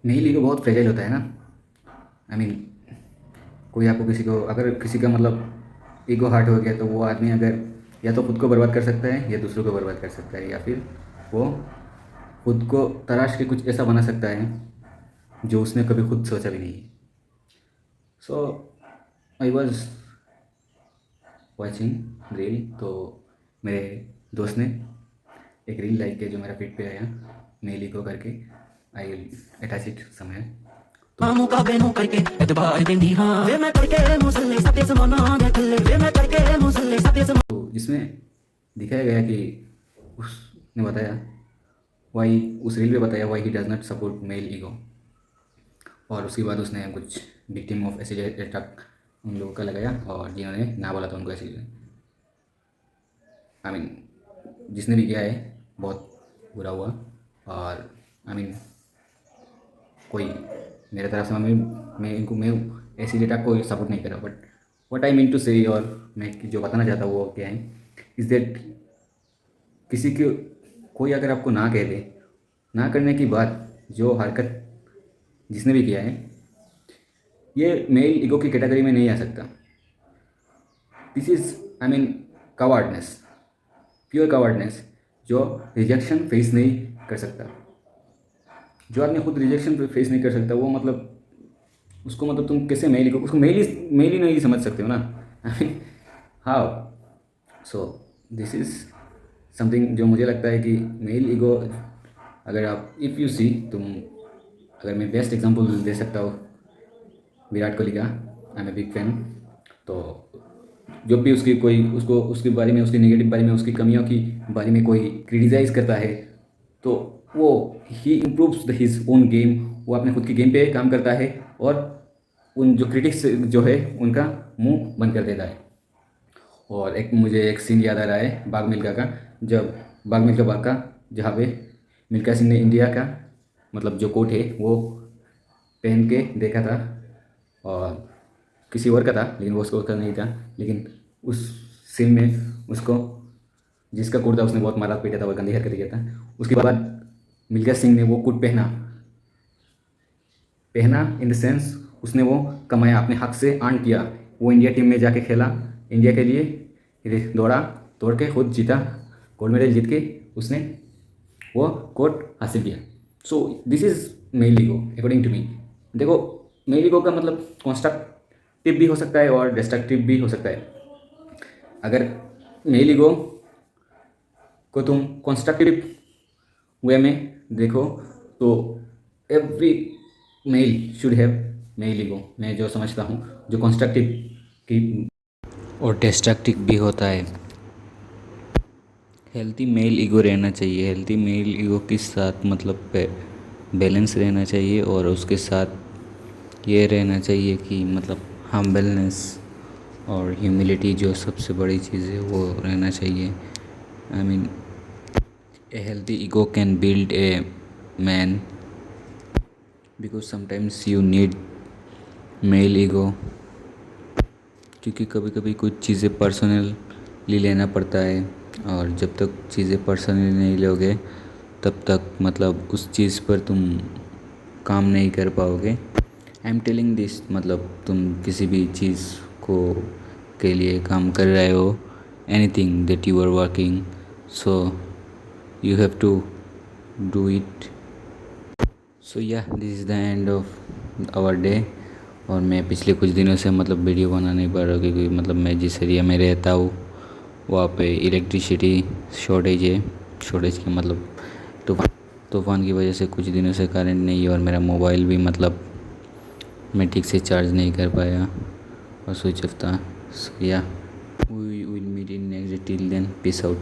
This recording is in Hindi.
मेल ईगो बहुत फ्रेजाइल होता है ना। आई मीन कोई आपको किसी को अगर किसी का मतलब ईगो हार्ट हो गया तो वो आदमी अगर या तो खुद को बर्बाद कर सकता है या दूसरों को बर्बाद कर सकता है, या फिर वो खुद को तराश के कुछ ऐसा बना सकता है जो उसने कभी खुद सोचा भी नहीं। सो आई वॉज वॉचिंग रील, तो मेरे दोस्त ने एक रील लाइक किया जो मेरा फीड पे आया, मेल ईगो करके। आई अटैच इट समवेयर। मुकाबले नु करके एतबार देंदी हां वे मैं करके मुसल्ले सत्य समाना दे थल्ले वे मैं करके मुसल्ले सत्य सम तो जिसमें दिखाया गया कि उसने बताया वाई, उस रील में बताया why he does not support male ego. और उसके बाद उसने कुछ विक्टिम ऑफ एसिड अटैक उन लोगों का लगाया, और जिन्होंने ना बोला था उनको एसिड, आई मीन जिसने भी किया है बहुत बुरा हुआ। और आई मीन कोई मेरे तरफ से मैं एसिड अटैक को सपोर्ट नहीं कर रहा, but what I mean to say, और मैं जो बताना चाहता हूँ वो क्या है, इज़ दैट किसी के कोई अगर आपको ना कह दे, ना करने की बात जो हरकत जिसने भी किया है, ये मेल ईगो की कैटेगरी में नहीं आ सकता। This is I mean cowardness, pure cowardness, जो रिजेक्शन फेस नहीं कर सकता। जो आदमी खुद रिजेक्शन फेस नहीं कर सकता वो मतलब उसको मतलब तुम कैसे मेल ईगो, उसको मेल ही नहीं समझ सकते हो ना। I mean how. So this is something जो मुझे लगता है कि मेल ईगो, अगर आप इफ़ यू सी, तुम अगर मैं बेस्ट एग्जांपल दे सकता हूँ विराट कोहली का, I am a big fan. तो जब भी उसकी कोई उसको उसके बारे में, उसके नेगेटिव बारे में, उसकी कमियों की बारे में कोई क्रिटिसाइज़ करता है, तो वो ही इम्प्रूव्स हिज ओन गेम, वो अपने खुद की गेम पे काम करता है और उन जो क्रिटिक्स जो है उनका मुंह बंद कर देता है। और एक मुझे एक सीन याद आ रहा है बाग मिल्खा का, जब बाग मिल्खा बाग का, जहाँ पे मिल्खा सिंह ने इंडिया का मतलब जो कोट है वो पहन के देखा था, और किसी और का था लेकिन वो उसको उसका नहीं था, लेकिन उस सीन में उसको जिसका कोट था उसने बहुत मारा पीटा था और गंदी हरकत किया था। उसके बाद मिल्खा सिंह ने वो कोट पहना, पहना इन द सेंस उसने वो कमाया, अपने हक से अर्न किया। वो इंडिया टीम में जाके खेला, इंडिया के लिए फिर दौड़ा, दौड़ के खुद जीता, गोल्ड मेडल जीत के उसने वो कोट हासिल किया। So this is male ego according to me. देखो, मेल ईगो का मतलब कंस्ट्रक्टिव भी हो सकता है और डिस्ट्रक्टिव भी हो सकता है। अगर मेल ईगो को तुम कंस्ट्रक्टिव वे में देखो तो every male should have male ego, मैं जो समझता हूँ, जो कंस्ट्रक्टिव की और डिस्ट्रक्टिव भी होता है। हेल्दी मेल ईगो रहना चाहिए, हेल्दी मेल ईगो के साथ मतलब बैलेंस रहना चाहिए, और उसके साथ ये रहना चाहिए कि मतलब हम्बलनेस और ह्यूमिलिटी जो सबसे बड़ी चीज़ है वो रहना चाहिए। I mean a healthy ego can build a man, because sometimes you need male ego, क्योंकि कभी कभी कुछ चीज़ें पर्सनली लेना पड़ता है, और जब तक चीज़ें पर्सनली नहीं लोगे तब तक मतलब उस चीज़ पर तुम काम नहीं कर पाओगे। आई एम टेलिंग दिस, मतलब तुम किसी भी चीज़ को के लिए काम कर रहे हो, anything that you are working, so you have to do it. So yeah this is the end of our day. और मैं पिछले कुछ दिनों से मतलब वीडियो बना नहीं पा रहा हूँ, क्योंकि मतलब मैं जिस एरिया में रहता हूँ वहाँ पे इलेक्ट्रिसिटी शॉर्टेज है। शॉर्टेज के मतलब तूफ़ान की वजह से कुछ दिनों से करंट नहीं है, और मेरा मोबाइल भी मतलब मैं ठीक से चार्ज नहीं कर पाया और स्विच ऑफ था। सो या we will meet in next day, till then peace out.